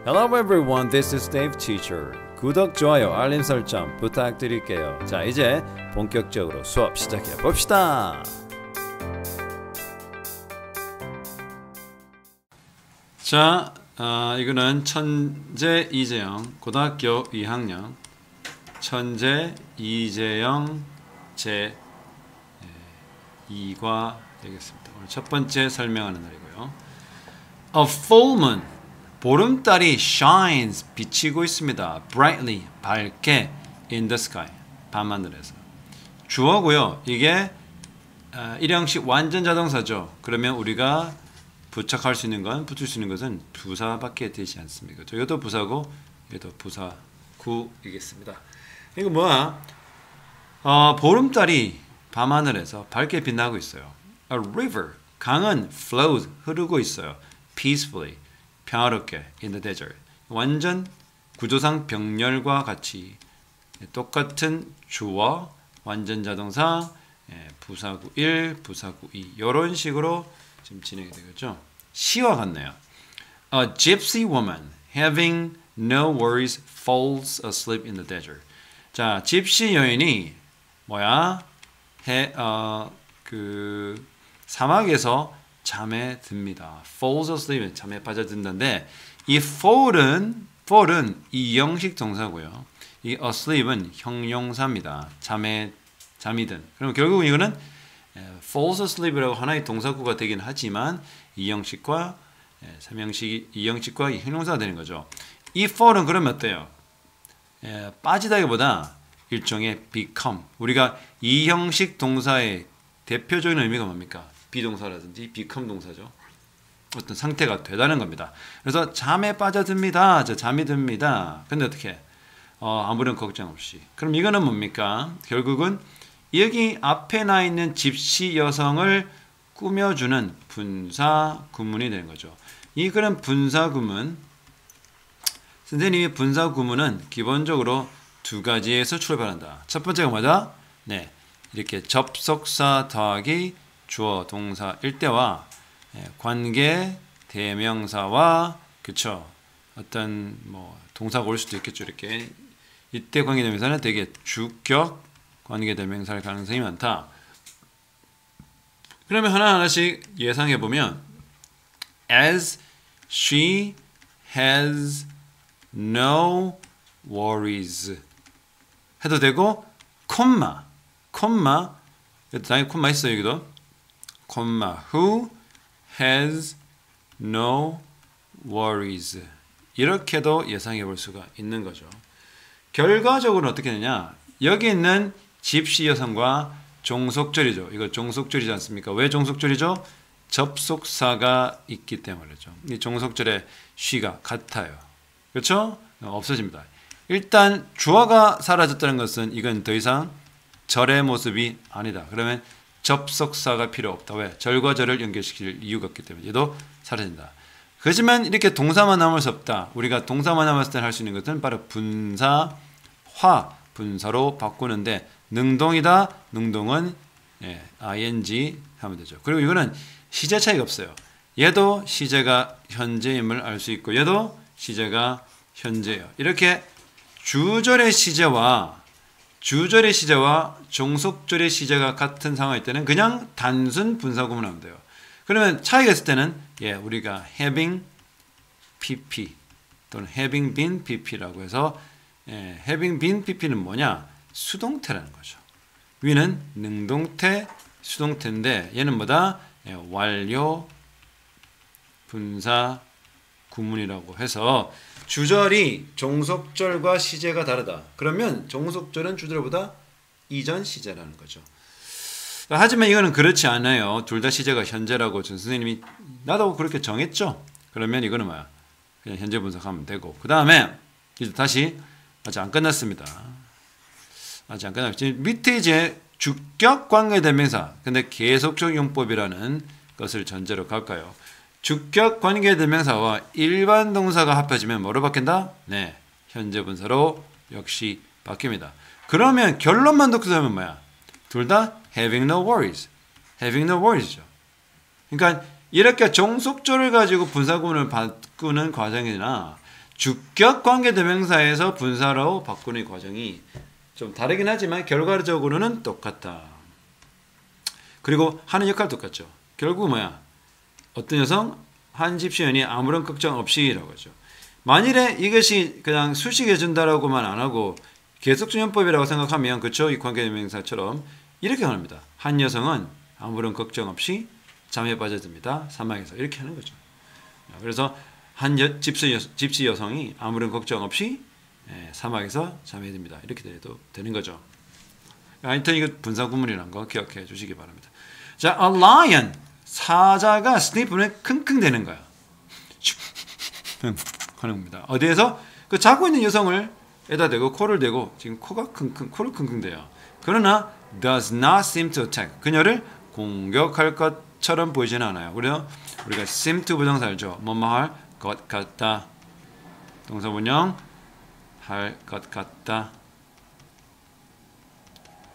Hello everyone, this is Dave Teacher. 구독, 좋아요, 알림 설정 부탁드릴게요. 자, 이제 본격적으로 수업 시작해 봅시다. 자, 이거는 천재 이재영 고등학교 2학년 천재 이재영 제 2과 되겠습니다. 오늘 첫 번째 설명하는 날이고요. A full moon, 보름달이 shines, 비치고 있습니다. brightly, 밝게 in the sky, 밤하늘에서. 주어고요. 이게 일형식 완전 자동사죠. 그러면 우리가 부착할 수 있는 건, 붙일 수 있는 것은 부사밖에 되지 않습니다. 이것도 부사고 이것도 부사구이겠습니다. 이거 뭐야? 보름달이 밤하늘에서 밝게 빛나고 있어요. A river, 강은 flows, 흐르고 있어요. peacefully, 평화롭게 in the desert. 완전 구조상 병렬과 같이 똑같은 주어, 완전 자동사, 부사구 1, 부사구 2 이런 식으로 지금 진행이 되겠죠. 시와 같네요. A gypsy woman having no worries falls asleep in the desert. 자, 집시 여인이 뭐야? 사막에서 잠에 듭니다. falls asleep, 잠에 빠져든다는데 이 fall은 이형식 동사고요. 이 asleep은 형용사입니다. 잠이 든. 그럼 결국은 이거는 falls asleep이라고 하나의 동사구가 되긴 하지만 이형식과 이형식과 형용사가 되는 거죠. 이 fall은 그러면 어때요? 빠지다기보다 일종의 become. 우리가 이형식 동사의 대표적인 의미가 뭡니까? 비동사라든지 become 동사죠. 어떤 상태가 되다는 겁니다. 그래서 잠에 빠져듭니다. 잠이 듭니다. 근데 어떻게? 아무런 걱정 없이. 그럼 이거는 뭡니까? 결국은 여기 앞에 나 있는 집시 여성을 꾸며주는 분사 구문이 되는 거죠. 이거는 분사 구문. 선생님이 분사 구문은 기본적으로 두 가지에서 출발한다. 첫 번째가 뭐다? 네, 이렇게 접속사 더하기 주어 동사일 때와 관계 대명사와 그쵸? 어떤 뭐 동사가 올 수도 있겠죠. 이렇게 이때 관계 대명사는 되게 주격 관계 대명사일 가능성이 많다. 그러면 하나하나씩 예상해 보면 as she has no worries 해도 되고 콤마 당연히 콤마 있어요. 여기도 콤마 who has no worries 이렇게도 예상해 볼 수가 있는 거죠. 결과적으로 어떻게 되냐? 여기 있는 집시 여성과 종속절이죠. 이거 종속절이지 않습니까? 왜 종속절이죠? 접속사가 있기 때문이죠. 이 종속절의 she가 같아요. 그렇죠? 없어집니다. 일단 주어가 사라졌다는 것은 이건 더 이상 절의 모습이 아니다. 그러면 접속사가 필요 없다. 왜? 절과 절을 연결시킬 이유가 없기 때문에 얘도 사라진다. 그렇지만 이렇게 동사만 남을 수 없다. 우리가 동사만 남았을 때 할 수 있는 것은 바로 분사화, 분사로 바꾸는데 능동이다. 능동은 ing 하면 되죠. 그리고 이거는 시제 차이가 없어요. 얘도 시제가 현재임을 알 수 있고 얘도 시제가 현재예요. 이렇게 주절의 시제와 종속절의 시제가 같은 상황일 때는 그냥 단순 분사 구문하면 돼요. 그러면 차이가 있을 때는 우리가 having pp 또는 having been pp라고 해서 having been pp는 뭐냐? 수동태라는 거죠. 위는 능동태, 수동태인데 얘는 뭐다? 완료 분사 구문이라고 해서 주절이 종속절과 시제가 다르다. 그러면 종속절은 주절보다 이전 시제라는 거죠. 하지만 이거는 그렇지 않아요. 둘 다 시제가 현재라고 전 선생님이 나도 그렇게 정했죠. 그러면 이거는 뭐야? 그냥 현재 분석하면 되고 그 다음에 이제 다시 아직 안 끝났습니다. 아직 안 끝났죠. 밑에 이제 주격 관계대명사 근데 계속적 용법이라는 것을 전제로 갈까요? 주격 관계대명사와 일반 동사가 합해지면 뭐로 바뀐다? 네, 현재 분사로 역시 바뀝니다. 그러면 결론만 놓고 보면 뭐야? 둘 다 having no worries. having no worries죠. 그러니까 이렇게 종속절을 가지고 분사구문을 바꾸는 과정이나 주격 관계대명사에서 분사로 바꾸는 과정이 좀 다르긴 하지만 결과적으로는 똑같다. 그리고 하는 역할 똑같죠. 결국 뭐야? 어떤 여성 한 집시연이 아무런 걱정 없이라고 하죠. 만일에 이것이 그냥 수식해 준다라고만 안 하고 계속주연법이라고 생각하면 그쵸? 이 관계대명사처럼 이렇게 합니다. 한 여성은 아무런 걱정 없이 잠에 빠져듭니다. 사막에서 이렇게 하는 거죠. 그래서 한 집시 여성이 아무런 걱정 없이 사막에서 잠에 듭니다. 이렇게 돼도 되는 거죠. 하여튼 이거 분사 구문이라는 거 기억해 주시기 바랍니다. 자, a lion 사자가 sleep는 킁킁대는 거야. 하는 겁니다. 어디에서 그 자고 있는 여성을 에다 대고 코를 대고 지금 코가 코를 킁킁대요. 그러나 does not seem to attack 그녀를 공격할 것처럼 보이지는 않아요. 그래요? 우리가 seem to 부정사 알죠? 뭐뭐 할 것 같다. 동사원형 할 것 같다.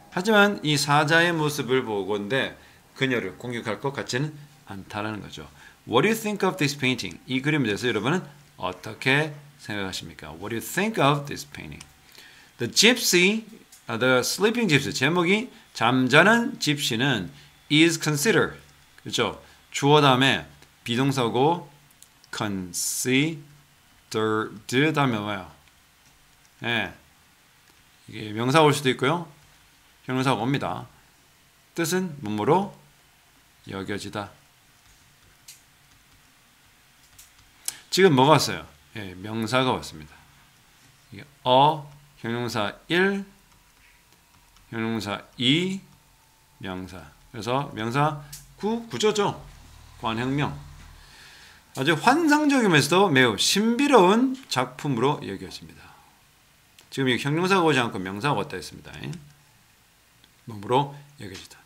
하지만 이 사자의 모습을 보고인데 그녀를 공격할 것 같지는 않다라는 거죠. What do you think of this painting? 이 그림에 대해서 여러분은 어떻게 생각하십니까? What do you think of this painting? The gypsy, the sleeping gypsy 제목이 잠자는 집시는 is considered 그렇죠? 주어 다음에 비동사고 considered 다음에 뭐예요? 예, 이게 명사가 올 수도 있고요. 형용사가 옵니다. 뜻은 뭐뭐로 여겨지다. 지금 뭐가 왔어요? 예, 명사가 왔습니다. 이게 형용사 1, 형용사 2, 명사. 그래서 명사 구조죠. 관형명. 아주 환상적이면서도 매우 신비로운 작품으로 여겨집니다. 지금 이 형용사가 오지 않고 명사가 왔다 했습니다. 몸으로 여겨지다.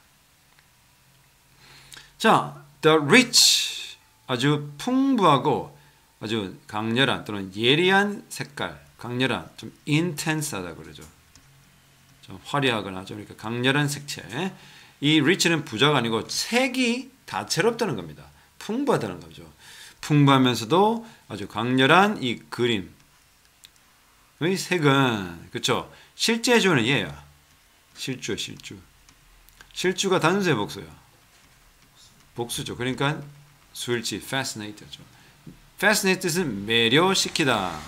자, the rich 아주 풍부하고 아주 강렬한 또는 예리한 색깔, 강렬한 좀 intense하다 그러죠. 좀 화려하거나 좀 이렇게 강렬한 색채. 이 rich는 부자가 아니고 색이 다채롭다는 겁니다. 풍부하다는 거죠. 풍부하면서도 아주 강렬한 이 그림의 색은 그렇죠. 실제주는 얘예요. 실주. 실주가 단수의 복수예요. 복수죠. 그러니까 수일치 fascinate죠. fascinate 뜻은 매료시키다.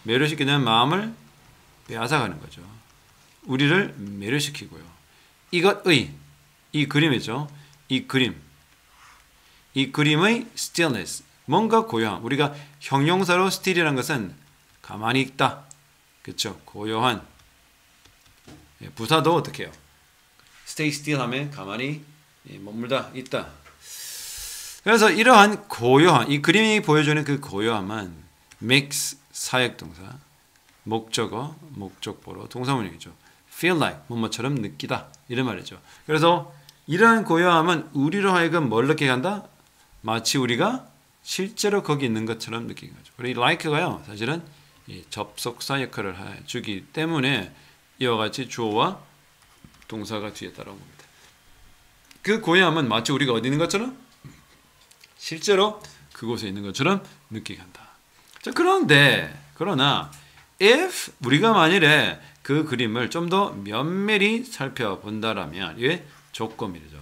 매료시키는 마음을 빼앗아가는 거죠. 우리를 매료시키고요. 이것의 이 그림이죠. 이 그림의 stillness 뭔가 고요함. 우리가 형용사로 still이라는 것은 가만히 있다. 그렇죠. 고요한. 부사도 어떻게 해요? stay still 하면 가만히 머물다 있다. 그래서 이러한 고요함, 이 그림이 보여주는 그 고요함은 makes 사역동사, 목적어, 목적보로 동사문형이죠. feel like 뭐뭐처럼 느끼다 이런 말이죠. 그래서 이러한 고요함은 우리로 하여금 뭘 느끼게 한다? 마치 우리가 실제로 거기 있는 것처럼 느끼는 거죠. 그리고 이 like가요 사실은 이 접속사 역할을 해주기 때문에 이와 같이 주어와 동사가 뒤에 따라온 겁니다. 그 고요함은 마치 우리가 어디 있는 것처럼 실제로 그곳에 있는 것처럼 느끼게 한다. 자, 그러나 if 우리가 만일에 그 그림을 좀 더 면밀히 살펴본다라면 이게 조건문이죠.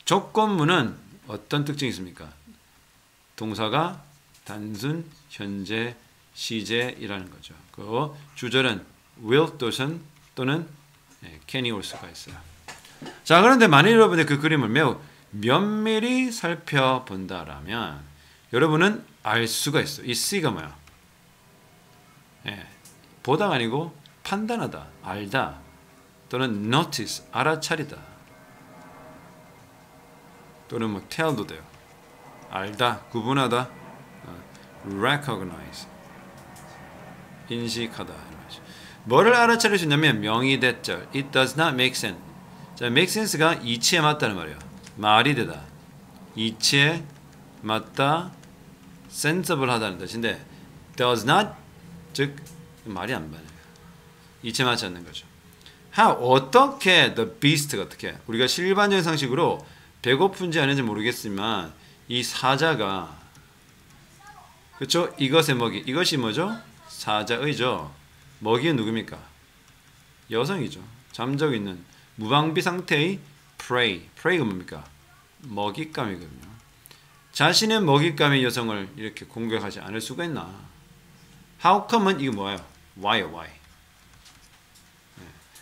조건문은 어떤 특징이 있습니까? 동사가 단순, 현재, 시제이라는 거죠. 그 주절은 will 또는 can이 올 수가 있어요. 자, 그런데 만일 여러분이 그 그림을 매우 면밀히 살펴본다라면 여러분은 알 수가 있어요. 이 C가 뭐야? 보다가 아니고 판단하다, 알다 또는 notice, 알아차리다 또는 뭐 tell도 돼요. 알다, 구분하다, recognize, 인식하다. 뭐를 알아차릴 수 있냐면 명의대절, it does not make sense. 자, make sense가 이치에 맞다는 말이에요. 말이 되다. 이치에 맞다, sensible 하다는 뜻인데 does not, 즉 말이 안 맞아요. 이치에 맞지 않는 거죠. 어떻게 the beast가 어떻게 우리가 실반적인 상식으로 배고픈지 아닌지 모르겠지만 이 사자가 그렇죠? 이것의 먹이. 이것이 뭐죠? 사자의죠. 먹이는 누굽니까? 여성이죠. 잠자고 있는 무방비 상태의 prey. prey가 뭡니까? 먹잇감이거든요. 자신의 먹잇감의 여성을 이렇게 공격하지 않을 수가 있나? How come은 이게 뭐예요? Why요, why.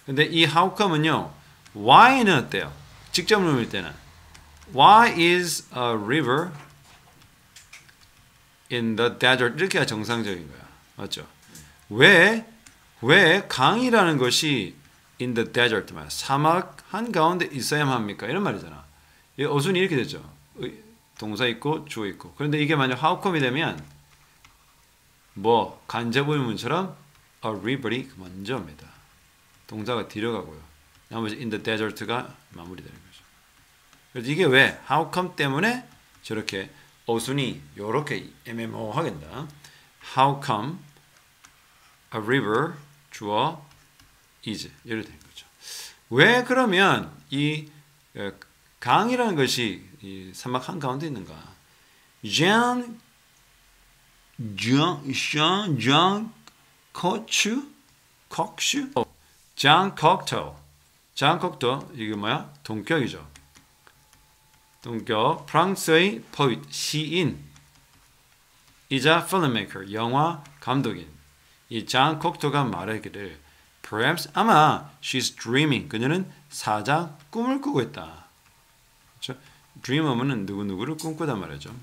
근데 이 how come은요, why는 어때요? 직접 물을 때는 Why is a river in the desert? 이렇게 정상적인 거야. 맞죠? 왜 강이라는 것이 in the desert, 사막 한가운데 있어야만 합니까? 이런 말이잖아. 이 어순이 이렇게 되죠. 동사 있고 주어 있고. 그런데 이게 만약 how come이 되면 뭐 간접 의문처럼 a river이 먼저 옵니다. 동사가 뒤로 가고요. 나머지 in the desert가 마무리되는 거죠. 그래서 이게 왜 how come 때문에 저렇게 어순이 이렇게 애매모호하겠다. How come a river 주어 is 이렇게 되는 거죠. 왜 그러면 이 강이라는 것이 이 사막 한가운데 있는가? Jean Cocteau 이게 뭐야? 동격이죠. 동격 프랑스의 poet 시인 이자 filmmaker 영화 감독인 이 잔 콕토가 말하기를 perhaps 아마 she's dreaming 그녀는 사자 꿈을 꾸고 있다. 그렇죠? dream 하면은 누구누구를 꿈꾸다 말이죠.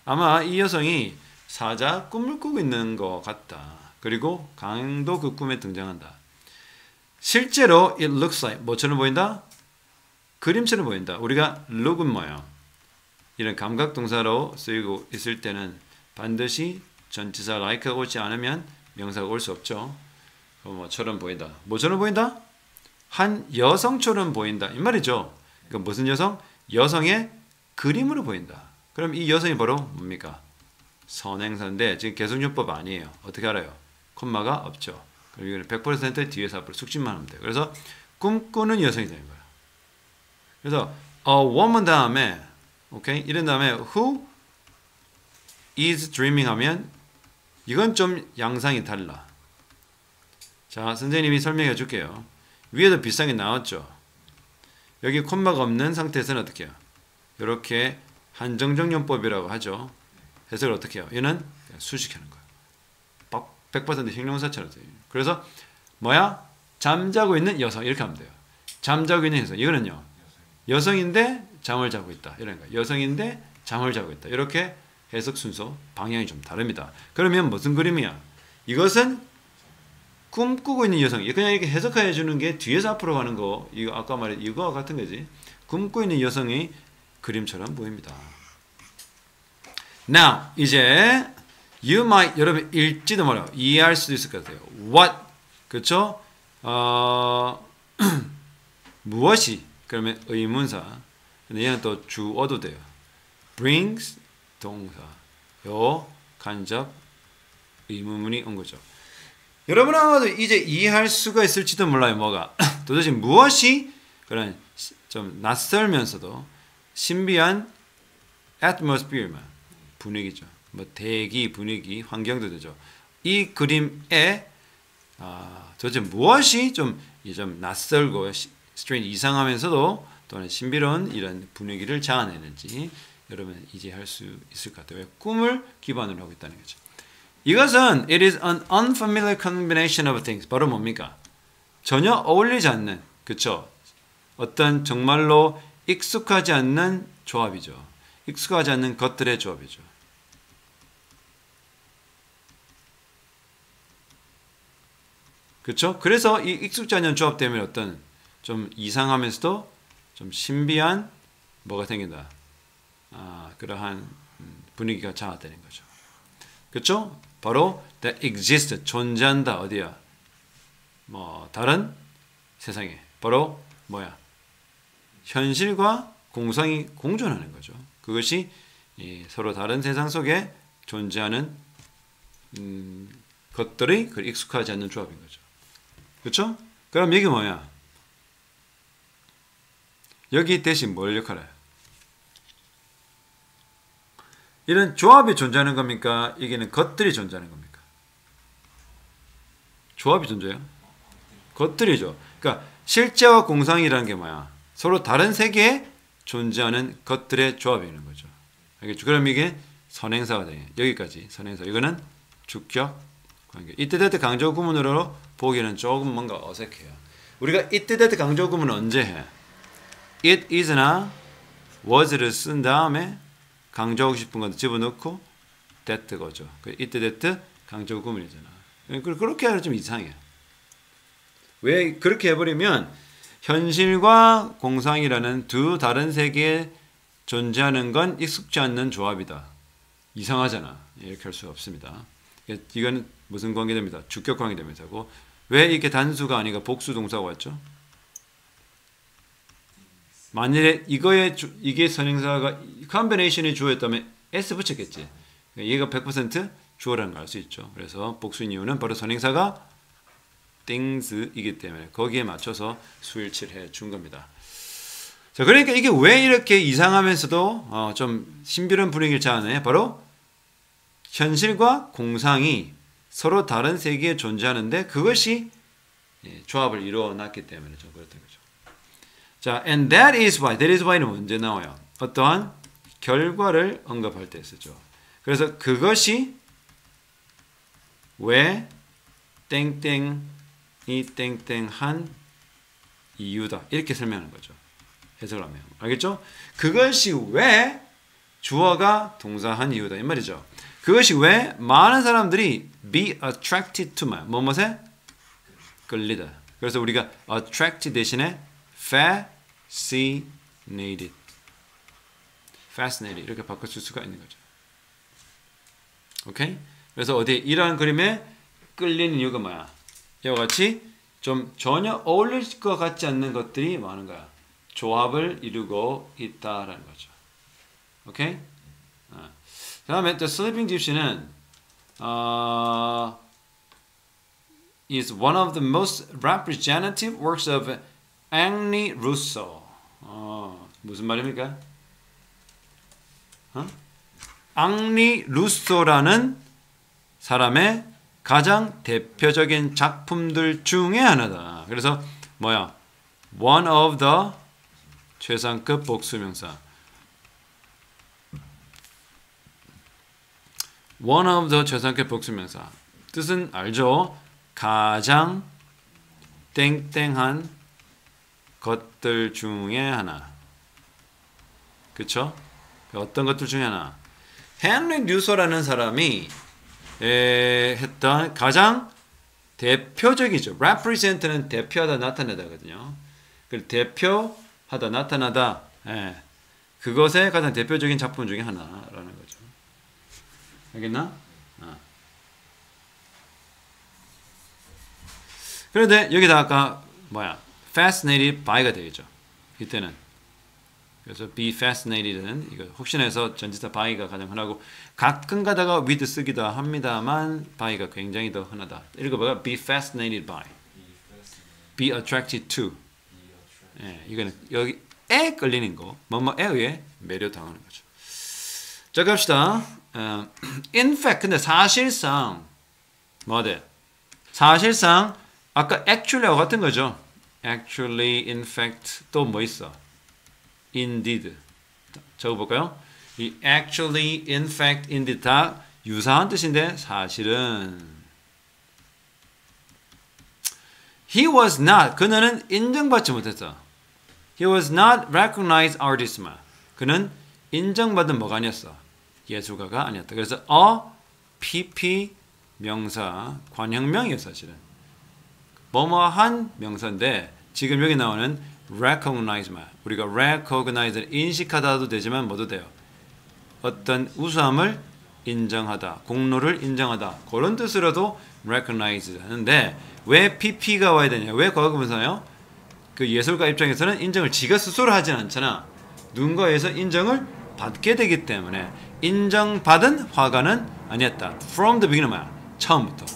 아마 이 여성이 사자 꿈을 꾸고 있는 것 같다. 그리고 강도 그 꿈에 등장한다. 실제로 it looks like 뭐처럼 보인다? 그림처럼 보인다. 우리가 look은 뭐예요? 이런 감각동사로 쓰이고 있을 때는 반드시 전치사 like가 오지 않으면 명사가 올 수 없죠. 뭐처럼 보인다. 뭐처럼 보인다? 한 여성처럼 보인다. 이 말이죠. 그러니까 무슨 여성? 여성의 그림으로 보인다. 그럼 이 여성이 바로 뭡니까? 선행사인데 지금 계속요법 아니에요. 어떻게 알아요? 콤마가 없죠. 그럼 이거는 100% 뒤에서 앞으로 숙지만 하면 돼요. 그래서 꿈꾸는 여성이 되는 거예요. 그래서 a woman 다음에 오케이 이런 다음에 who is dreaming 하면 이건 좀 양상이 달라. 자, 선생님이 설명해 줄게요. 위에도 비슷하게 나왔죠. 여기 콤마가 없는 상태에서는 어떻게 해요? 이렇게 한정적용법이라고 하죠. 해석을 어떻게 해요? 얘는 수식하는 거예요. 100% 형용사처럼 돼요. 그래서 뭐야? 잠자고 있는 여성 이렇게 하면 돼요. 잠자고 있는 여성 이거는요. 여성인데 잠을 자고 있다. 이런 거예요. 여성인데 잠을 자고 있다. 이렇게 해석 순서 방향이 좀 다릅니다. 그러면 무슨 그림이야? 이것은 꿈꾸고 있는 여성. 그냥 이렇게 해석해 주는 게 뒤에서 앞으로 가는 거. 이거 아까 말한 이거와 같은 거지. 꿈꾸고 있는 여성이 그림처럼 보입니다. Now 이제 you might 여러분 읽지도 말아요. 이해할 수도 있을 것 같아요. What 그렇죠? 무엇이 그러면 의문사. 근데 얘는 또 주어도 돼요. brings 동사. 요 간접 의문문이 온 거죠. 여러분 아마도 이제 이해할 수가 있을지도 몰라요. 뭐가 도대체 무엇이 그런 좀 낯설면서도 신비한 atmosphere만 분위기죠. 뭐 대기, 분위기, 환경도 되죠. 이 그림에 도대체 무엇이 좀 낯설고 strange 이상하면서도 또는 신비로운 이런 분위기를 자아내는지 여러분 이해할 수 있을 것 같아요. 꿈을 기반으로 하고 있다는 거죠. 이것은 it is an unfamiliar combination of things. 바로 뭡니까? 전혀 어울리지 않는 그쵸? 어떤 정말로 익숙하지 않는 조합이죠. 익숙하지 않는 것들의 조합이죠. 그렇죠? 그래서 이 익숙지 않은 조합 때문에 어떤 좀 이상하면서도 좀 신비한 뭐가 생긴다. 그러한 분위기가 자아되는 거죠. 그렇죠? 바로 that exist 존재한다 어디야? 뭐 다른 세상에 바로 뭐야? 현실과 공상이 공존하는 거죠. 그것이 서로 다른 세상 속에 존재하는 것들이 익숙하지 않는 조합인 거죠. 그렇죠? 그럼 여기 뭐야? 여기 대신 뭘 역할해요? 이런 조합이 존재하는 겁니까? 이게는 것들이 존재하는 겁니까? 조합이 존재해요? 것들이죠. 그러니까 실제와 공상이라는 게 뭐야? 서로 다른 세계에 존재하는 것들의 조합이 있는 거죠. 알겠죠? 그럼 이게 선행사가 돼요. 여기까지 선행사. 이거는 주격 관계. 이때저때 강조 구문으로 보기에는 조금 뭔가 어색해요. 우리가 이때저때 강조 구문은 언제 해? it is나 was를 쓴 다음에 강조하고 싶은 것도 집어넣고 that 거죠. 이때저때 강조 구문이잖아. 그렇게 하면 좀 이상해요. 왜 그렇게 해버리면 현실과 공상이라는 두 다른 세계에 존재하는 건 익숙지 않는 조합이다. 이상하잖아. 이렇게 할 수 없습니다. 이건 무슨 관계됩니다. 주격 관계됩니다. 왜 이렇게 단수가 아니라 복수 동사가 왔죠? 만일에 이게 선행사가 컨비네이션이 주어였다면 s 붙였겠지. 얘가 100% 주어라는 걸 알 수 있죠. 그래서 복수인 이유는 바로 선행사가 things이기 때문에 거기에 맞춰서 수일치를 해준 겁니다. 자, 그러니까 이게 왜 이렇게 이상하면서도 좀 신비로운 분위기를 자아내? 바로 현실과 공상이 서로 다른 세계에 존재하는데 그것이 조합을 이루어놨기 때문에 좀 그렇다는 거죠. 자, and that is why는 언제 나와요? 어떠한 결과를 언급할 때 쓰죠. 그래서 그것이 왜 땡땡이 땡땡한 이유다. 이렇게 설명하는 거죠. 해석을 하면. 알겠죠? 그것이 왜 주어가 동사한 이유다. 이 말이죠. 그것이 왜 많은 사람들이 be attracted to 뭐뭐에 끌리다. 그래서 우리가 attract 대신에 fascinated 이렇게 바꿀 수가 있는 거죠. 오케이? 그래서 어디 이러한 그림에 끌리는 이유가 뭐야? 이와 같이 좀 전혀 어울릴 것 같지 않는 것들이 많은 거야. 조합을 이루고 있다라는 거죠. 오케이? 다음에 The Sleeping Gypsy는 is one of the most representative works of 앙리 루소. 무슨 말입니까? 앙리 루소라는 사람의 가장 대표적인 작품들 중에 하나다. 그래서 뭐야? One of the 최상급 복수명사. One of the 최상급 복수명사. 뜻은 알죠? 가장 땡땡한 것들 중에 하나. 그쵸? 어떤 것들 중에 하나. 헨리 류소라는 사람이 했던 가장 대표적이죠. represent는 대표하다 나타내다거든요. 그 대표하다 나타나다. 그것의 가장 대표적인 작품 중에 하나라는 거죠. 알겠나? 그런데 여기다 아까 뭐야? fascinated by가 되겠죠. 이때는. 그래서 be fascinated는 이거 혹시나 해서 전치사 by가 가장 흔하고 가끔 가다가 with 쓰기도 합니다만 by가 굉장히 더 흔하다. 읽어봐요. be fascinated by. be attracted to. 이거는 여기에 끌리는 거. 뭐뭐에 의해 매료당하는 거죠. 자, 갑시다. in fact, 근데 사실상 뭐 돼? 사실상 아까 actually하고 같은 거죠. actually, in fact 또 뭐 있어? indeed. 적어볼까요? 이 actually, in fact, indeed 다 유사한 뜻인데 사실은 he was not. 그는 인정받지 못했어. he was not recognized artist. 그는 인정받은 뭐가 아니었어? 예술가가 아니었다. 그래서 PP 명사 관형명이에요. 사실은 뭐뭐한 명사인데 지금 여기 나오는 recognize 우리가 recognize를 인식하다도 되지만 뭐도 돼요? 어떤 우수함을 인정하다, 공로를 인정하다 그런 뜻으로도 recognize 하는데 왜 PP가 와야 되냐? 왜 과거분사예요? 그 예술가 입장에서는 인정을 지가 스스로 하진 않잖아. 누군가에서 인정을 받게 되기 때문에 인정받은 화가는 아니었다. From the beginning 뭐야? 처음부터.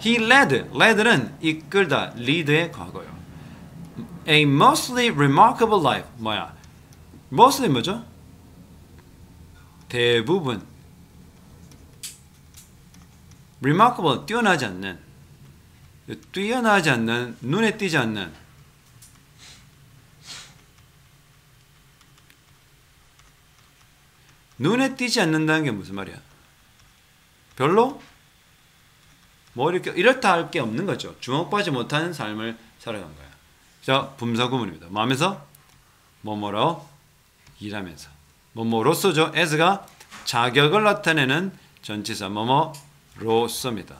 He led는 이끌다, lead의 과거요. A mostly remarkable life 뭐야? mostly 뭐죠? 대부분 remarkable 뛰어나지 않는 눈에 띄지 않는 눈에 띄지 않는다는 게 무슨 말이야? 별로 뭐 이렇다 할 게 없는 거죠. 주목받지 못하는 삶을 살아간 거야. 자, 분사구문입니다. 뭐하면서? 뭐뭐로 일하면서. 뭐뭐로서죠. as가 자격을 나타내는 전치사 뭐뭐로서입니다.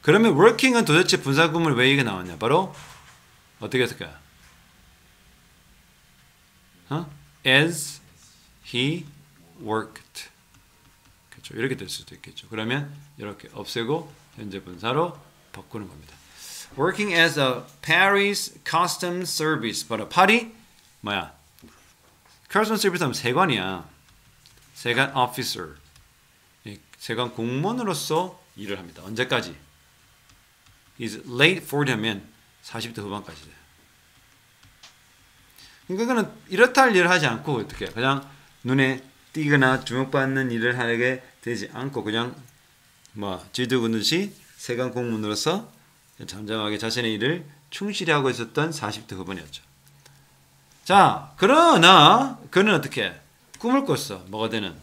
그러면 working은 도대체 분사구문 왜 이게 나왔냐? 바로 어떻게 했을까요? As he worked. 그렇죠. 이렇게 될 수도 있겠죠. 그러면 이렇게 없애고 현재 분사로 바꾸는 겁니다. Working as a Paris Customs Service. 바로 파리 뭐야? Customs Service 하면 세관이야. 세관 officer. 세관 공무원으로서 일을 합니다. 언제까지? is late 40 하면 40대 후반까지 돼요. 그러니까 그는 이렇다 할 일을 하지 않고 어떻게 그냥 눈에 띄거나 주목받는 일을 하게 되지 않고 그냥 뭐 쥐도 긋듯이 세관 공무원으로서 잠잠하게 자신의 일을 충실히 하고 있었던 40대 후반이었죠. 자, 그러나 그는 어떻게 꿈을 꿨어. 뭐가 되는?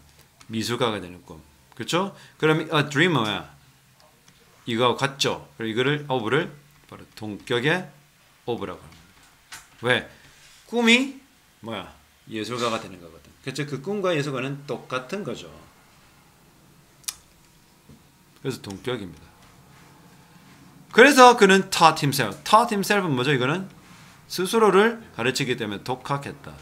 미술가가 되는 꿈. 그렇죠? 그럼 a dreamer야. 이거 같죠? 그리고 이거를 of를 바로 동격의 of라고 합니다. 왜? 꿈이 뭐야? 예술가가 되는 거거든. 그렇죠? 그 꿈과 예술가는 똑같은 거죠. 그래서 동격입니다. 그래서 그는 taught himself. taught himself은 뭐죠? 이거는 스스로를 가르치기 때문에 독학했다.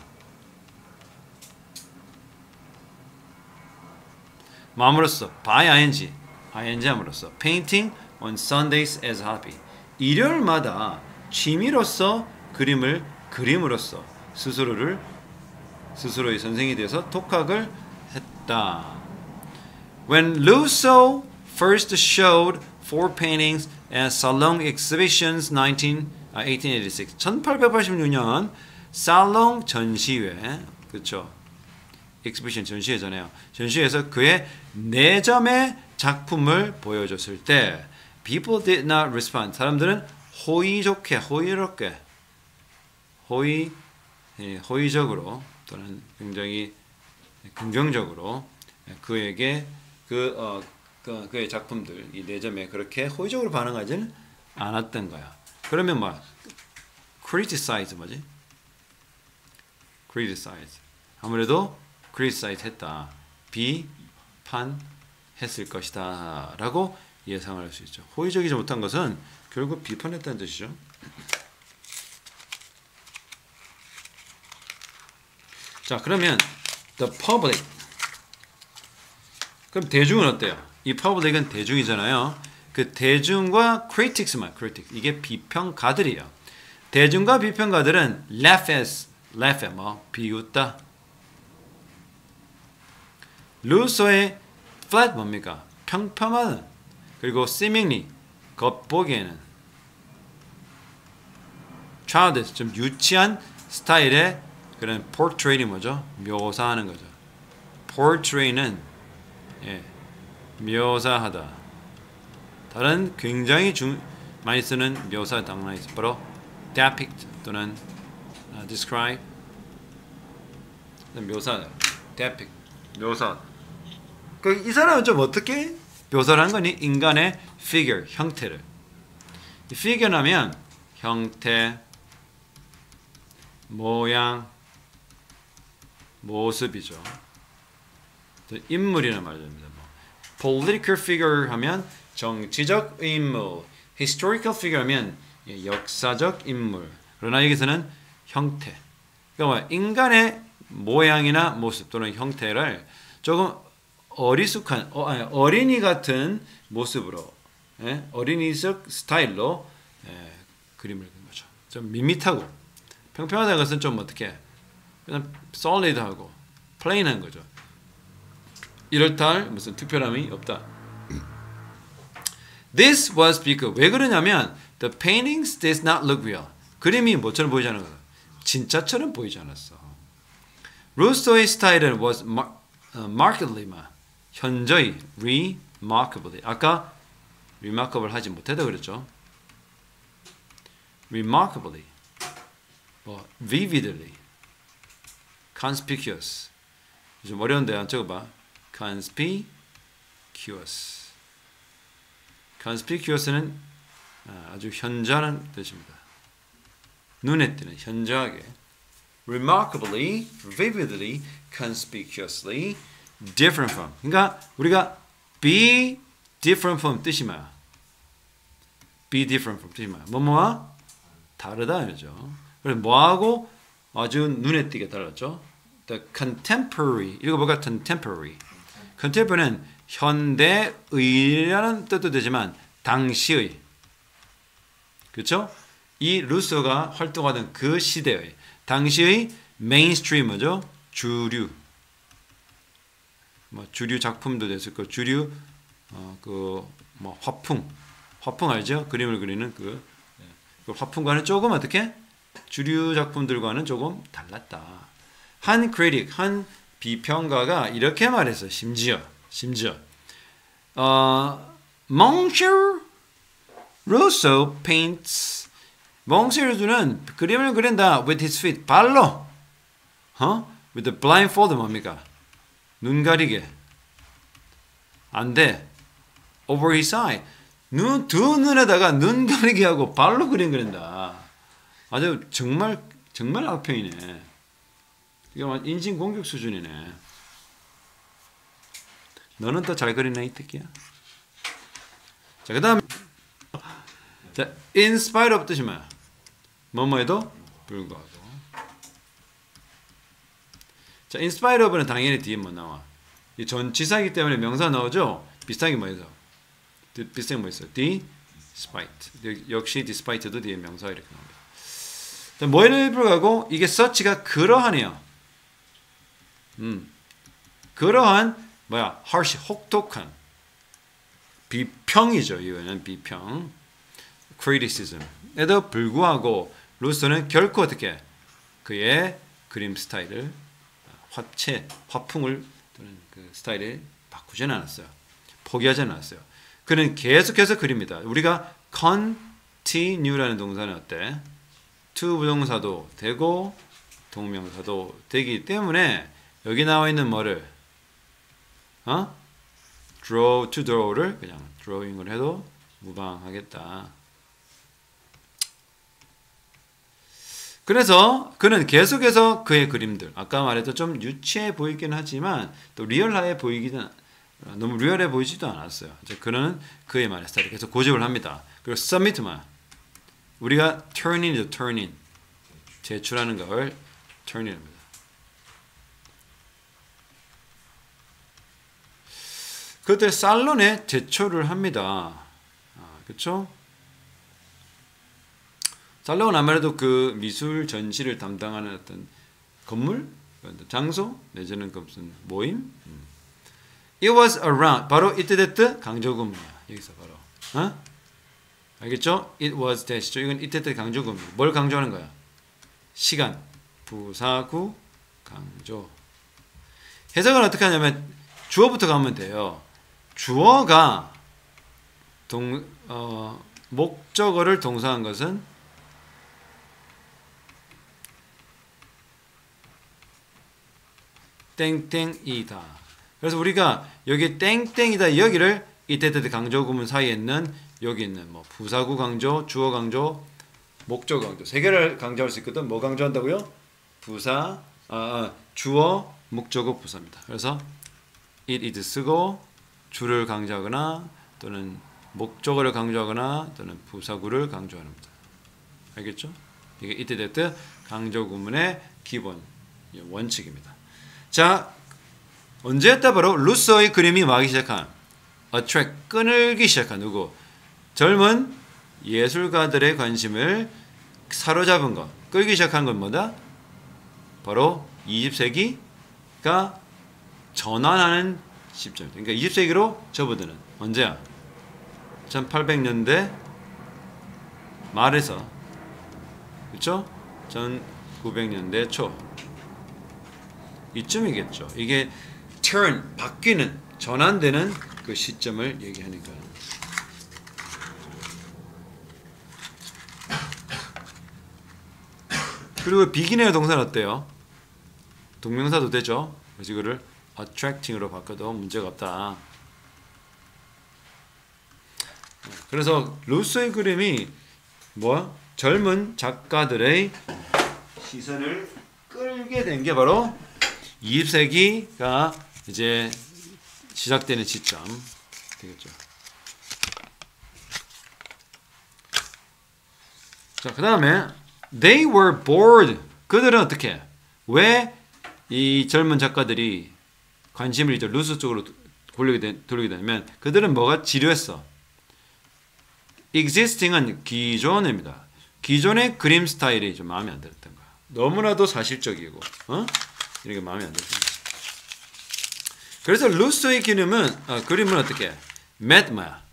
마음으로써 by ing 함으로써 painting on Sundays as hobby. 일요일마다 취미로서 그림을 그림으로써 스스로의 선생이 되어서 독학을 했다. When Lusso first showed 4 paintings at Salon Exhibitions 1886. 1886년 살롱 전시회, 그렇죠? exhibition 전시회잖아요. 전시회에서 그의 4점의 작품을 보여줬을 때 people did not respond. 사람들은 호의적으로 또는 굉장히 긍정적으로 그에게 그의 작품들 이 4점에 그렇게 호의적으로 반응하지는 않았던 거야. 그러면 뭐 criticize 뭐지? criticize 아무래도 criticize 했다. 비판했을 것이다 라고 예상을 할 수 있죠. 호의적이지 못한 것은 결국 비판했다는 뜻이죠. 자, 그러면 the public. 그럼 대중은 어때요? 이 public은 대중이잖아요. 그 대중과 critics만, critic. 이게 비평가들이에요. 대중과 비평가들은 laugh 뭐 비웃다. 루소의 flat 뭡니까? 평평한. 그리고 seemingly 겉보기에는 childish 좀 유치한 스타일의 그런 portray이 뭐죠? 묘사하는 거죠. portray는 묘사하다. 다른 굉장히 많이 쓰는 묘사 단어가 있어요. 바로 depict 또는 describe 묘사, depict 묘사. 이 사람은 좀 어떻게 묘사를 한 거니? 인간의 figure, 형태를. 이 figure라면 형태, 모양, 모습이죠. 인물이라는 말입니다. political figure 하면 정치적 인물, historical figure 하면 역사적 인물. 그러나 여기서는 형태. 그러니까 인간의 모양이나 모습 또는 형태를 조금 어리숙한, 어린이 같은 모습으로, 어린이적 스타일로 그림을 그린 거죠. 좀 밋밋하고 평평하다는 것은 좀 어떻게 그냥 solid하고 plain한 거죠. 이렇다 할 무슨 특별함이 없다. This was because 왜 그러냐면 the paintings did not look real. 그림이 뭐처럼 보이지 않은 거야. 진짜처럼 보이지 않았어. 루소의 스타일은 was markedly만 현저히 remarkably 아까 remarkable 하지 못해도 그랬죠. remarkably 뭐 vividly conspicuous 좀 어려운데 안 적어봐. conspicuous는 아주 현저한 뜻입니다. 눈에 띄는 현저하게 remarkably, vividly, conspicuously different from 그러니까 우리가 be different from 뜻이 뭐야? be different from 뜻이 뭐야? 뭐뭐와 다르다 이거죠. 그래서 뭐하고 아주 눈에 띄게 달랐죠. The contemporary 읽어볼까? contemporary는 현대의라는 뜻도 되지만 당시의 그렇죠? 이 루소가 활동하던 그 시대의 당시의 메인스트림 뭐죠? 주류 뭐 주류 작품도 됐을 거 주류 그 뭐 화풍 알죠? 그림을 그리는 그 화풍과는 조금 어떻게 주류 작품들과는 조금 달랐다. 한 크리틱 한 비평가가 이렇게 말했어. 심지어 Monsieur Rousseau paints Monsieur Rousseau는 그림을 그린다 with his feet 발로 with the blindfold 뭡니까? 눈 가리게 안 돼. over his eye 두 눈에다가 눈 가리게 하고 발로 그림 그린다. 아주 정말 악평이네. 이거 인신공격 수준이네. 너는 더 잘 그리네 이 새끼야. 자, 그 다음 자, in spite of 뜻이 뭐야? 뭐뭐에도 불구하고. 자, in spite of는 당연히 뒤에 뭐 나와? 이 전치사이기 때문에 명사 나오죠? 비슷한 게 뭐 있어? 비슷한 게 뭐 있어? despite. 역시 despite도 뒤에 명사 이렇게 나옵니다. 자, 뭐에도 불구하고 이게 such가 그러하네요. 그러한 뭐야? harsh, 혹독한 비평이죠. 이거는 비평. criticism에도 불구하고 루소는 결코 어떻게 그의 그림 스타일을 화풍을 또는 그 스타일을 바꾸지는 않았어요. 포기하지 않았어요. 그는 계속해서 그립니다. 우리가 continue라는 동사는 어때? to 부동사도 되고 동명사도 되기 때문에 여기 나와 있는 뭐를 draw to draw를 그냥 drawing을 해도 무방하겠다. 그래서 그는 계속해서 그의 그림들 아까 말했던 좀 유치해 보이긴 하지만 또 리얼해 보이기는 너무 리얼해 보이지도 않았어요. 이제 그는 그의 말의 스타일을 계속 고집을 합니다. 그리고 submit만 우리가 turnin이죠. turning 제출하는 걸 turning입니다. 그때 살론에 제출을 합니다. 그렇죠? 살론은 아무래도 그 미술 전시를 담당하는 어떤 건물, 장소 내지는 그 무슨 모임. It was around 바로 이때 됐듯 강조구문이야. 여기서 바로 알겠죠? It was that죠. 이건 이때 됐 강조구문. 뭘 강조하는 거야? 시간, 부사구, 강조. 해석은 어떻게 하냐면 주어부터 가면 돼요. 주어가 목적어를 동사한 것은 땡땡이다. 그래서 우리가 여기 땡땡이다 여기를 이때 강조구문 사이에 있는 여기 있는 뭐 부사구 강조, 주어 강조, 목적 강조 세 개를 강조할 수 있거든. 뭐 강조한다고요? 부사, 주어, 목적어, 부사입니다. 그래서 it is 쓰고 주를 강조하거나 또는 목적어를 강조하거나 또는 부사구를 강조합니다. 알겠죠? 이게 이때 됐든 강조구문의 기본 원칙입니다. 자, 언제였다 바로 루소의 그림이 뭐하기 시작한 attract, 끈을기 시작한 누구? 젊은 예술가들의 관심을 사로잡은 것, 끌기 시작한 건 뭐다? 바로 20세기가 전환하는 시점입니다. 그러니까 20세기로 접어드는 언제야? 1800년대 말에서 그렇죠? 1900년대 초 이쯤이겠죠. 이게 turn 바뀌는 전환되는 그 시점을 얘기하는 거예요. 그리고 begin의 동사는 어때요? 동명사도 되죠. 그래서 이거를 attracting으로 바꿔도 문제가 없다. 그래서 루소의 그림이 뭐 젊은 작가들의 시선을 끌게 된 게 바로 20세기가 이제 시작되는 시점 되겠죠. 자, 그 다음에 they were bored. 그들은 어떻게? 왜 이 젊은 작가들이 관심을 이제 루소 쪽으로 돌리게 되면 그들은 뭐가 지루했어. existing은 기존입니다. 기존의 그림 스타일이 좀 마음에 안 들었던 거야. 너무나도 사실적이고, 이런 게 마음에 안 들었던 거야. 그래서 루소의 그림은 어떻게? 뭐야?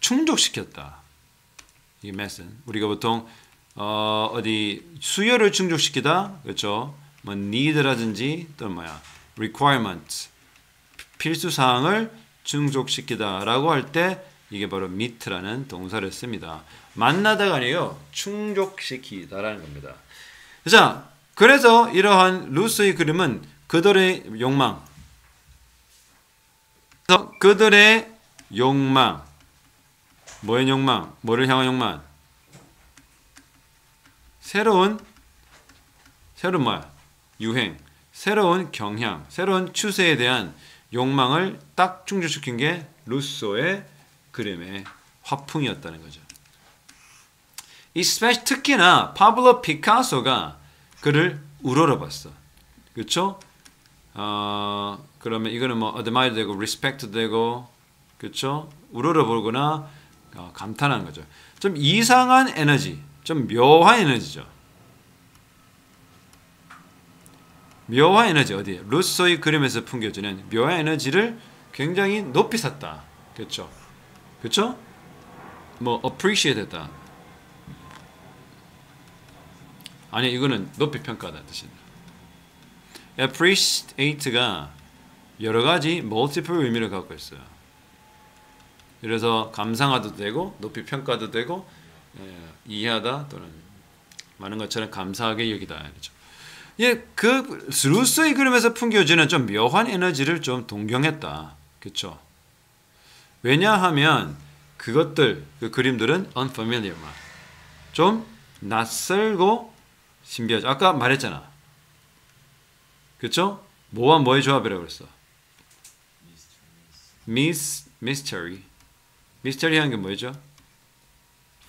충족시켰다. 이게 met은 우리가 보통 어디 수요를 충족시키다, 그렇죠? 뭐 need라든지 또 뭐야? requirement 필수 사항을 충족시키다라고 할 때 이게 바로 meet라는 동사를 씁니다. 만나다가 아니에요. 충족시키다라는 겁니다. 자, 그래서 이러한 루소의 그림은 그들의 욕망, 뭐의 욕망? 뭐를 향한 욕망? 새로운 뭐야? 유행, 새로운 경향, 새로운 추세에 대한 욕망을 딱 충족시킨 게 루소의 그림의 화풍이었다는 거죠. 특히나 파블로 피카소가 그를 우러러봤어. 그렇죠? 그러면 이거는 뭐 admire 되고 respect 되고, 그렇죠? 우러러보거나 감탄하는 거죠. 좀 이상한 에너지, 좀 묘한 에너지죠. 묘한 에너지 어디? 루소의 그림에서 풍겨지는 묘한 에너지를 굉장히 높이 샀다. 그렇죠? 그렇죠? 뭐 appreciate 했다. 아니, 이거는 높이 평가하다는 뜻입니다. appreciate가 여러 가지 multiple 의미를 갖고 있어요. 그래서 감상하도 되고 높이 평가도 되고 이해하다 또는 많은 것처럼 감사하게 여기다. 그렇죠? 예, 그 루소의 그림에서 풍겨지는 좀 묘한 에너지를 좀 동경했다. 그렇죠? 왜냐하면 그 그림들은 unfamiliar, 좀 낯설고 신비하죠. 아까 말했잖아. 그렇죠? 뭐와 뭐의 조합이라고 그랬어? mystery. 미스터리한 게 뭐죠?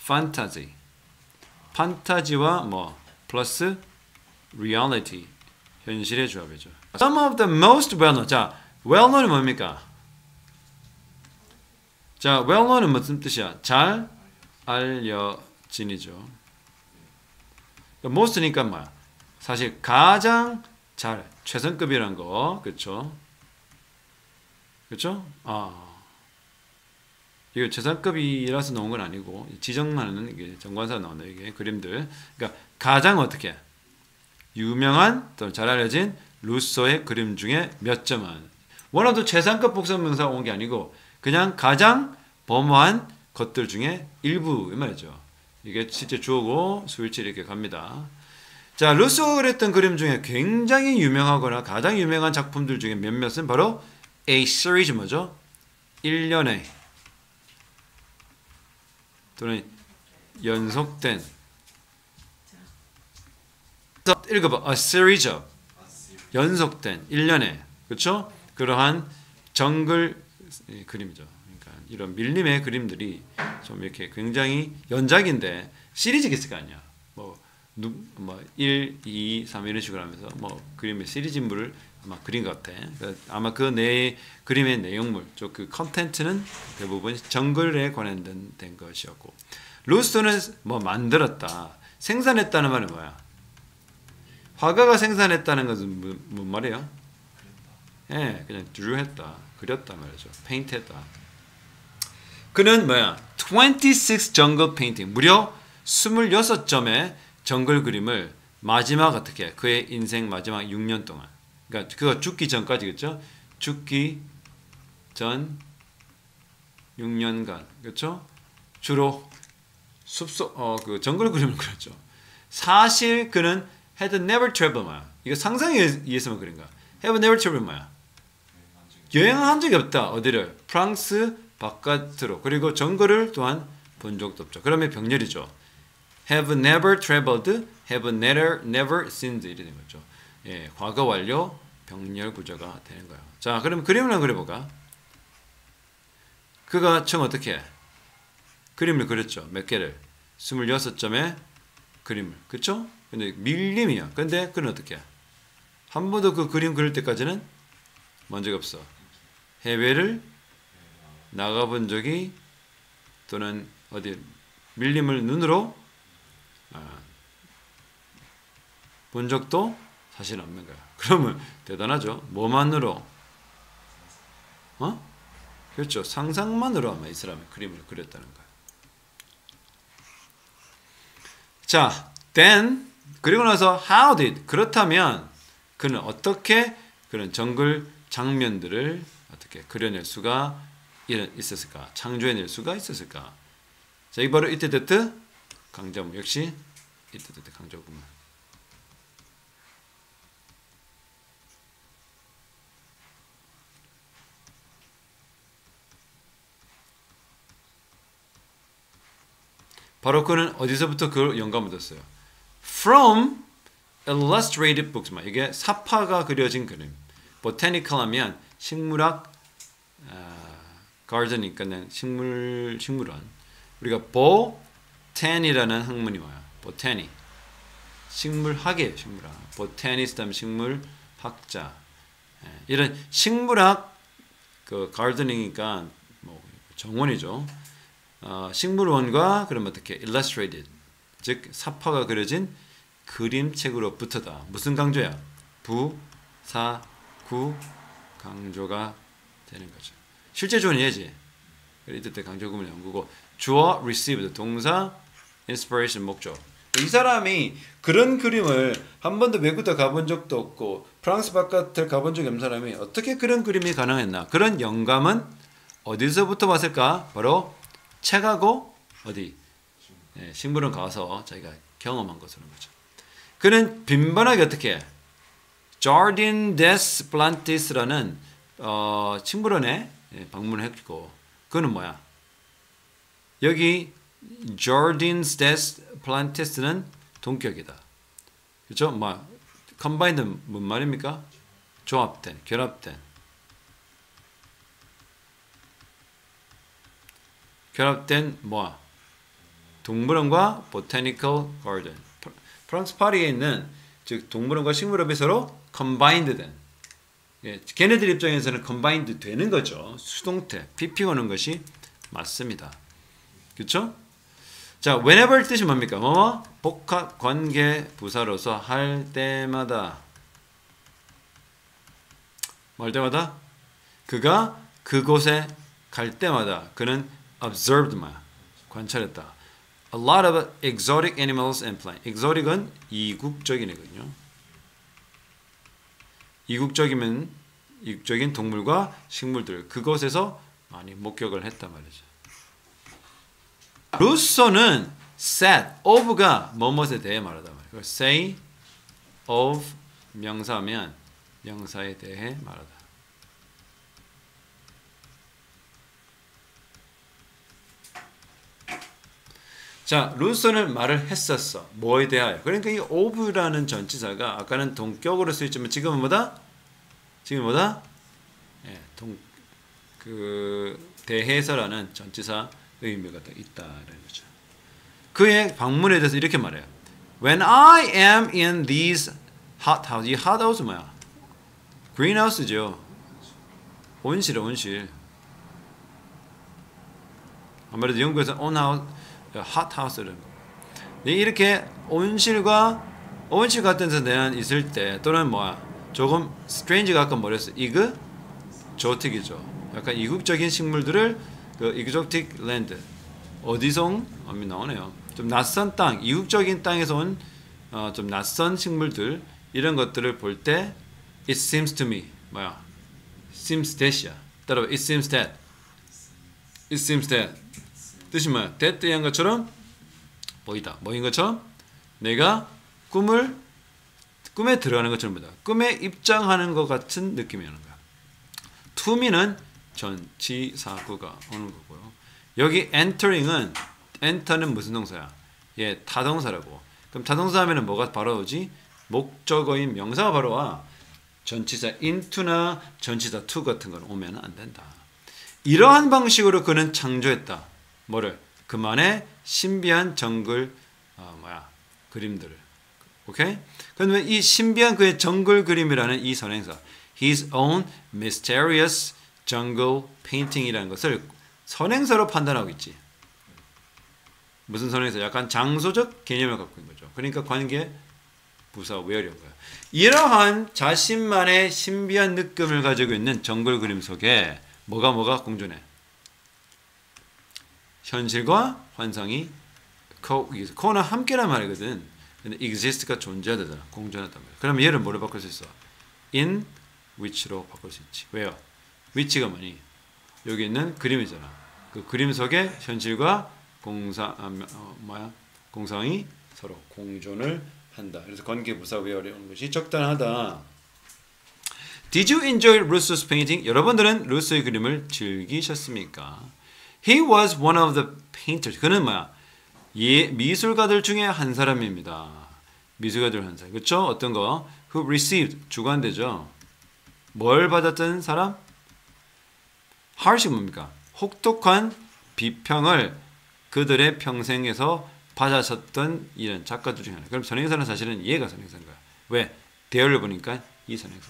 fantasy. 판타지와 뭐 플러스 reality. 현실의 조합이죠. Some of the most well-known. 자, well-known이 뭡니까? 자, well-known은 무슨 뜻이야? 잘 알려진이죠. most니까 뭐야? 사실 가장 잘, 최선급이란 거, 그렇죠? 그렇죠? 이거 최선급이라서 나온 건 아니고 지정하는 이게 정관사 나온다. 이게 그림들. 그러니까 가장 어떻게 유명한 또 잘 알려진 루소의 그림 중에 몇 점은 원어도 최상급 복선명사가 온 게 아니고 그냥 가장 범어한 것들 중에 일부 이 말이죠. 이게 실제 주어고 수일치 이렇게 갑니다. 자, 루소가 그렸던 그림 중에 굉장히 유명하거나 가장 유명한 작품들 중에 몇몇은 바로 A series 뭐죠? 1년에 또는 연속된 읽어봐. A series of 연속된 1년에 그렇죠? 그러한 정글 그림이죠. 그러니까 이런 밀림의 그림들이 좀 이렇게 굉장히 연작인데 시리즈가 있을 거 아니야. 뭐 1, 2, 3 이런 식으로 하면서 뭐 그림의 시리즈물을 아마 그린 것 같아. 아마 그 그림의 내용물, 그 컨텐츠는 대부분 정글에 관련된 것이었고, 루소는 뭐 만들었다, 생산했다는 말은 뭐야? 화가가 생산했다는 것은 뭔 말이에요? 예, 그냥 드루했다, 그렸다 말이죠. 페인트했다. 그는 뭐야? 26 jungle painting, 무려 26점의 정글 그림을 마지막 어떻게 그의 인생 마지막 6년 동안, 그러니까 그가 죽기 전까지 그렇죠? 죽기 전 6년간 그렇죠? 주로 숲속 그 정글 그림을 그렸죠. 사실 그는 had never traveled 뭐야? 이거 상상에 의해서만 그런가? have never traveled 뭐야? 여행한 적이 없다. 어디를? 프랑스 바깥으로. 그리고 정글을 또한 본 적도 없죠. 그러면 병렬이죠. have never traveled, have never sinned 이렇게 된 거죠. 예, 과거 완료 병렬 구조가 되는 거예요. 자, 그럼 그림을 한번 그려볼까? 그가 처음 어떻게 그림을 그렸죠. 몇 개를? 26점의 그림을. 그쵸? 근데 밀림이야. 근데 그는 어떻게 한 번도 그 그림 그릴 때까지는 먼 적이 없어. 해외를 나가본 적이 또는 어디 밀림을 눈으로 본 적도 사실 없는 거야. 그러면 대단하죠. 뭐만으로? 그렇죠. 상상만으로 아마 이 사람이 그림을 그렸다는 거야. 자, then 그리고 나서 how did 그렇다면 그는 어떻게 그런 정글 장면들을 어떻게 그려낼 수가 있었을까? 창조해낼 수가 있었을까? 자, 이 바로 이때부터 강조문 역시 이때부터 강조문. 바로 그는 어디서부터 그 영감을 얻었어요? From illustrated books. 이게 사파가 그려진 그림. botanical 하면 식물학, garden이니까 식물원. 우리가 botan이라는 학문이 뭐야? botany. 식물학이에요, 식물학. botanist 하면 식물학자. 이런 식물학 그 garden이니까 뭐 정원이죠. 식물원과 그럼 어떻게 illustrated 즉 사파가 그려진 그림책으로부터다. 무슨 강조야? 부, 사, 구 강조가 되는 거죠. 실제 주어는 얘지. 이때 강조구문 연구고 주어 received 동사 inspiration 목적. 이 사람이 그런 그림을 한 번도 외국에 가본 적도 없고 프랑스 바깥을 가본 적이 없는 사람이 어떻게 그런 그림이 가능했나? 그런 영감은 어디서부터 왔을까? 바로 책하고 어디? 식물원 가서 자기가 경험한 것으로 거죠. 그는 빈번하게 어떻게 Jardin des Plantes라는 식물원에 방문을 했고 그는 뭐야? 여기 Jardins des Plantes는 동격이다. 그렇죠? 뭐 combined 뭔 말입니까? 조합된, 결합된. 결합된 뭐야? 동물원과 botanical garden. 프랑스 파리에 있는 즉 동물원과 식물원이 서로 combined 된. 예, 걔네들 입장에서는 combined 되는 거죠. 수동태, PP 오는 것이 맞습니다. 그렇죠? 자, whenever 뜻이 뭡니까? 뭐뭐? 복합 관계 부사로서 할 때마다. 뭐 할 때마다? 그가 그곳에 갈 때마다 그는 observed 관찰했다. A lot of exotic animals and plants. exotic은 이국적인이거든요. 이국적이면 이국적인 동물과 식물들 그곳에서 많이 목격을 했단 말이죠. 루소는 said of가 뭐뭇에 대해 말하다 말이에요. say of 명사면 명사에 대해 말하다. 자, 루소는 말을 했었어. 뭐에 대하여? 그러니까 이 of라는 전치사가 아까는 동격으로 쓰였지만 지금은 뭐다? 지금 뭐다? 예, 대해서라는 전치사 의미가 있다라는 거죠. 그의 방문에 대해서 이렇게 말해요. When I am in these hot house, 이 hot house 뭐야? greenhouse죠. 온실. 아무래도 영국에서 on house, hot house라는 거. 이렇게 온실 같은 데서 내한 있을 때 또는 뭐야? 조금 strange가 아까 뭐랬어? 이그조틱이죠. 약간 이국적인 식물들을 그 exotic land 어디서 나오네요. 좀 낯선 땅, 이국적인 땅에서 온 좀 낯선 식물들 이런 것들을 볼 때 it seems to me 뭐야? seems that이야. 따라와. It seems that. It seems that. 뜻이 뭐야? that에 의한 것처럼 보이다. 뭐인 것처럼 내가 꿈에 들어가는 것처럼 보다. 꿈에 입장하는 것 같은 느낌이 오는 거야. to me는 전치사구가 오는 거고요. 여기 entering은 enter는 무슨 동사야? 예, 타동사라고. 그럼 타동사 하면은 뭐가 바로 오지? 목적어인 명사가 바로 와. 전치사 into나 전치사 to 같은 건 오면 안 된다. 이러한 방식으로 그는 창조했다. 뭐를? 그만의 신비한 정글 그림들을. 오케이? 그런데 이 신비한 그의 정글 그림이라는 이 선행사, his own mysterious jungle painting이라는 것을 선행사로 판단하고 있지. 무슨 선행사? 약간 장소적 개념을 갖고 있는 거죠. 그러니까 관계 부사 where인 거야. 이러한 자신만의 신비한 느낌을 가지고 있는 정글 그림 속에 뭐가 공존해? 현실과 환상이 co는 함께란 말이거든. 근데 exist가 존재하다잖아. 공존하단 말이야. 그럼 얘를 뭐로 바꿀 수 있어? in which로 바꿀 수 있지. 왜요? which가 뭐니? 여기 있는 그림이잖아. 그 그림 속에 현실과 공상이 서로 공존을 한다. 그래서 관계부사 where에 오는 것이 적당하다. Did you enjoy Russo's painting? 여러분들은 루소의 그림을 즐기셨습니까? He was one of the painters. 그는 미술가들 중에 한 사람입니다. 미술가들 한 사람. 그렇죠? 어떤 거? Who received. 주관되죠. 뭘 받았던 사람? harsh이 뭡니까? 혹독한 비평을 그들의 평생에서 받아쳤던 이런 작가들 중에 하나. 그럼 선행사는 사실은 얘가 선행사인 거야. 왜? 대열을 보니까 이 선행사.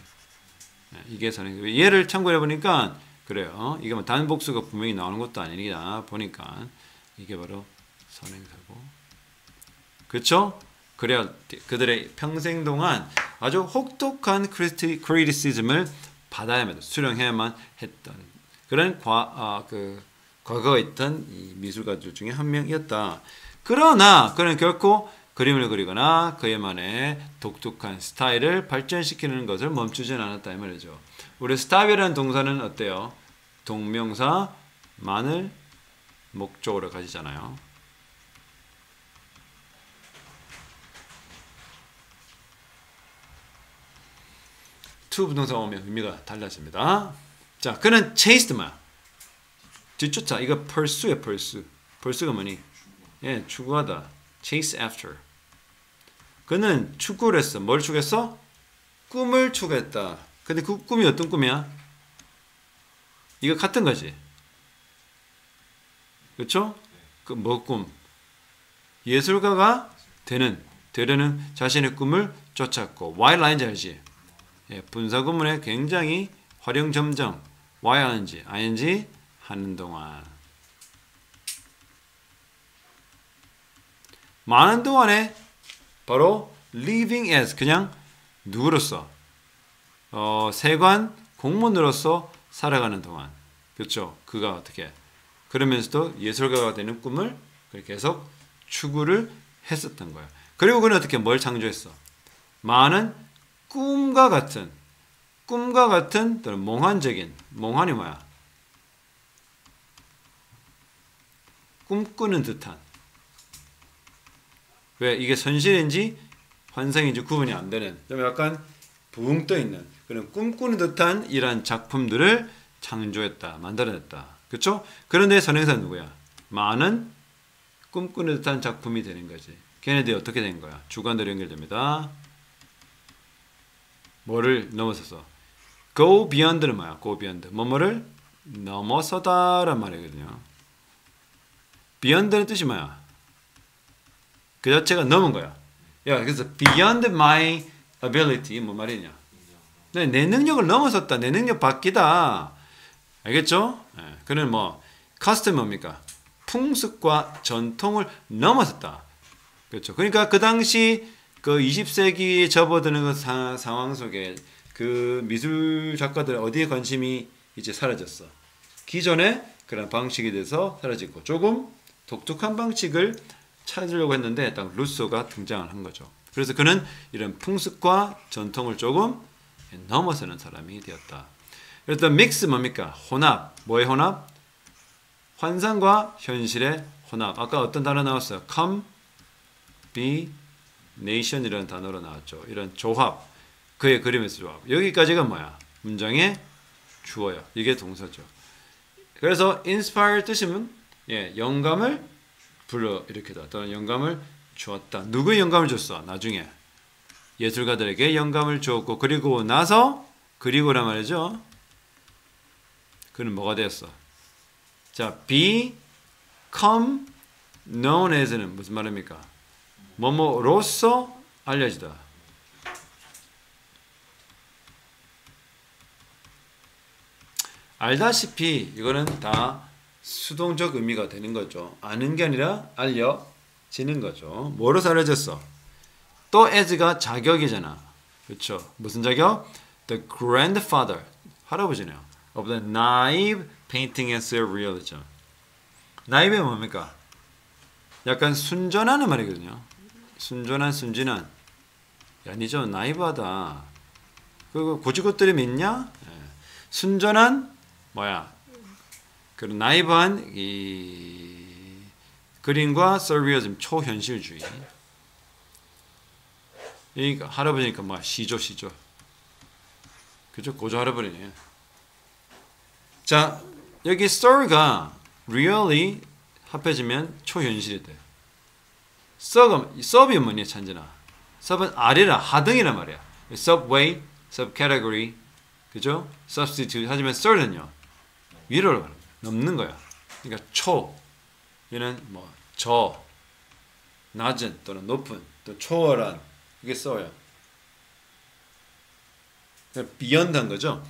이게 선행사. 얘를 참고해 보니까 그래요. 이게 뭐 단복수가 분명히 나오는 것도 아니라 보니까 이게 바로 선행사고. 그렇죠? 그래야 그들의 평생 동안 아주 혹독한 크리티시즘을 받아야만 수령해야만 했던 그런 과거에 있던 이 미술가들 중에 한 명이었다. 그러나 그는 결코 그림을 그리거나 그의만의 독특한 스타일을 발전시키는 것을 멈추진 않았다 이 말이죠. 우리 stop이라는 동사는 어때요? 동명사만을 목적으로 가지잖아요. to 부동사 오면 의미가 달라집니다. 자, 그는 chased 뭐야? 뒤쫓아. 이거 pursue야, pursue. pursue가 뭐니? 예, 추구하다. chase after. 그는 추구를 했어. 뭘 추구했어? 꿈을 추구했다. 근데 그 꿈이 어떤 꿈이야? 이거 같은 거지. 그렇죠? 그 뭐 꿈? 예술가가 되려는 자신의 꿈을 쫓았고 while ing 알지? 예, 분사구문에 굉장히 활용점정 while ing 하는 동안 많은 동안에 바로 living as 그냥 누구로서 세관 공무원으로서 살아가는 동안 그렇죠? 그가 어떻게 그러면서도 예술가가 되는 꿈을 계속 추구를 했었던 거야. 그리고 그는 어떻게 뭘 창조했어? 많은 꿈과 같은 또는 몽환이 뭐야? 꿈꾸는 듯한 왜 이게 현실인지 환상인지 구분이 안 되는 좀 약간 붕 떠 있는 그런 꿈꾸는 듯한 이러한 작품들을 창조했다, 만들어냈다. 그렇죠? 그런데 선행사는 누구야? 많은 꿈꾸는 듯한 작품이 되는 거지. 걔네들이 어떻게 된 거야? 주관대로 연결됩니다. 뭐를 넘어서서 go beyond는 뭐야? go beyond. 뭐뭐를 넘어서다란 말이거든요. beyond는 뜻이 뭐야? 그 자체가 넘은 거야. 야, 그래서 beyond my ability 뭐 말이냐? 내 능력을 넘어섰다. 내 능력 밖이다. 알겠죠? 네. 그는 custom 뭡니까? 풍습과 전통을 넘어섰다. 그렇죠. 그러니까 그 당시 그 20세기에 접어드는 그 상황 속에 그 미술 작가들 어디에 관심이 이제 사라졌어. 기존의 그런 방식에 대해서 사라지고 조금 독특한 방식을 찾으려고 했는데 딱 루소가 등장을 한 거죠. 그래서 그는 이런 풍습과 전통을 조금 넘어서는 사람이 되었다. 그래서 mix 뭡니까? 혼합. 뭐의 혼합? 환상과 현실의 혼합. 아까 어떤 단어 나왔어요? combination 이라는 단어로 나왔죠. 이런 조합. 그의 그림에서 조합. 여기까지가 뭐야? 문장의 주어야. 이게 동사죠. 그래서 inspire 뜻이면 영감을 불러일으키다 또는 영감을 주었다. 누구의 영감을 줬어? 나중에 예술가들에게 영감을 주었고 그리고 나서 그리고란 말이죠. 그는 뭐가 되었어? 자, become known as는 무슨 말입니까? 뭐뭐로서 알려지다. 알다시피 이거는 다 수동적 의미가 되는 거죠. 아는 게 아니라 알려지는 거죠. 뭐로서 알려졌어? 또 as가 자격이잖아. 그렇죠? 무슨 자격? The grandfather, 할아버지네요. Of the naive painting and surrealism. naive가 뭡니까? 약간 순전하는 말이거든요. 순전한, 순진한. 아니죠. 나이브하다. 그 고지것들이 믿냐? 순전한 뭐야? 그 나이브한 이 그림과 서리얼즘 초현실주의. 그러니까 할아버지니까 뭐 시조. 그죠? 고조 할아버지네. 자, 여기 story가 really 합해지면 초현실이 돼. sub이 뭐니 찬진아? sub은 아래라 하등이란 말이야. subway, subcategory, 그죠? substitute 하지만 third는요 위로 넘는 거야. 그러니까 초, 얘는 뭐 저, 낮은 또는 높은, 또 초월한 이게 써요. beyond한 거죠.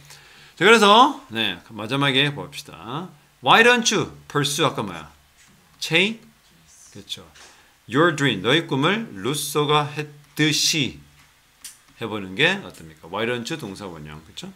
자, 그래서 마지막에 봅시다. Why don't you pursue 아까 뭐야? chase, 그렇죠. Your dream, 너의 꿈을 루소가 했듯이 해보는 게 어떻습니까? Why don't you 동사 원형, 그렇죠?